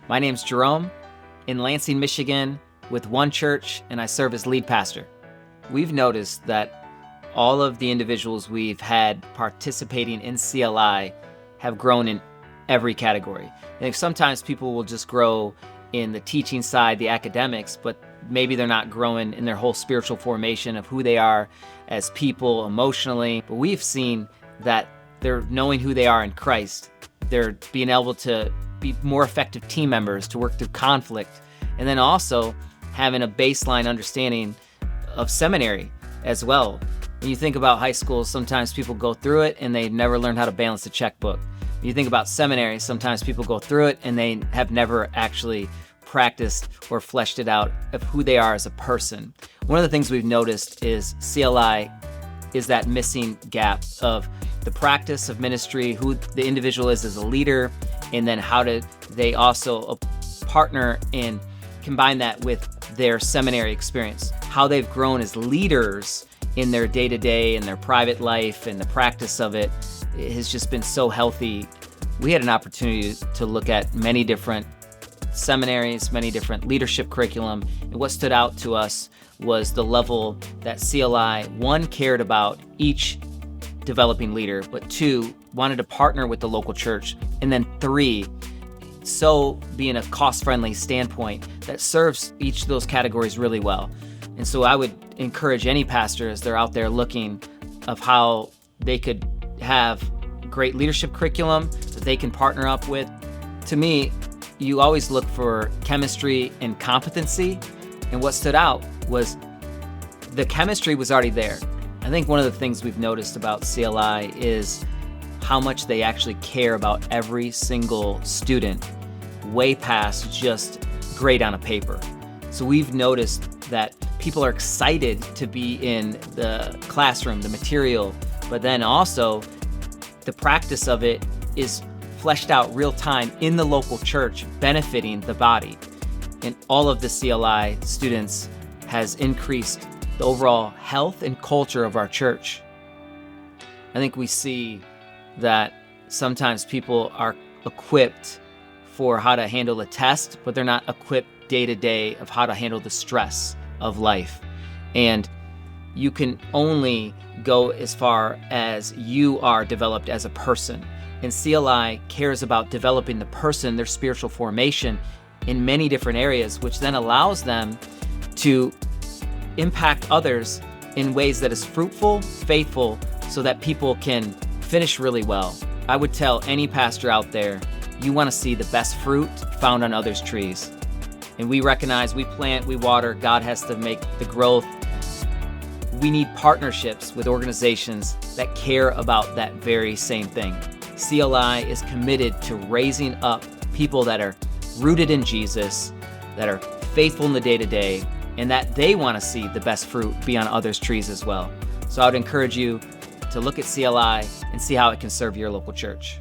My name's Jerome in Lansing, Michigan with One Church, and I serve as lead pastor. We've noticed that all of the individuals we've had participating in CLI have grown in every category. I think sometimes people will just grow in the teaching side, the academics, but maybe they're not growing in their whole spiritual formation of who they are as people emotionally. But we've seen that they're knowing who they are in Christ. They're being able to be more effective team members, to work through conflict, and then also having a baseline understanding of seminary as well. When you think about high school, sometimes people go through it and they never learn how to balance a checkbook. When you think about seminary, sometimes people go through it and they have never actually practiced or fleshed it out of who they are as a person. One of the things we've noticed is CLI is that missing gap of the practice of ministry, who the individual is as a leader, and then how do they also partner and combine that with their seminary experience, how they've grown as leaders in their day-to-day and their private life, and the practice of it has just been so healthy. We had an opportunity to look at many different seminaries, many different leadership curriculum, and what stood out to us was the level that CLI, one, cared about each developing leader, but two, wanted to partner with the local church, and then three, so being a cost-friendly standpoint that serves each of those categories really well. And so I would encourage any pastor as they're out there looking of how they could have great leadership curriculum that they can partner up with. To me, you always look for chemistry and competency, and what stood out was the chemistry was already there. I think one of the things we've noticed about CLI is how much they actually care about every single student, way past just grade on a paper. So we've noticed that people are excited to be in the classroom, the material, but then also the practice of it is fleshed out real time in the local church, benefiting the body. And all of the CLI students has increased the overall health and culture of our church. I think we see that sometimes people are equipped for how to handle a test, but they're not equipped day to day of how to handle the stress of life. And you can only go as far as you are developed as a person. And CLI cares about developing the person, their spiritual formation in many different areas, which then allows them to impact others in ways that is fruitful, faithful, so that people can finish really well. I would tell any pastor out there, you want to see the best fruit found on others' trees. And we recognize we plant, we water, God has to make the growth. We need partnerships with organizations that care about that very same thing. CLI is committed to raising up people that are rooted in Jesus, that are faithful in the day-to-day, and that they want to see the best fruit be on others' trees as well. So I would encourage you to look at CLI and see how it can serve your local church.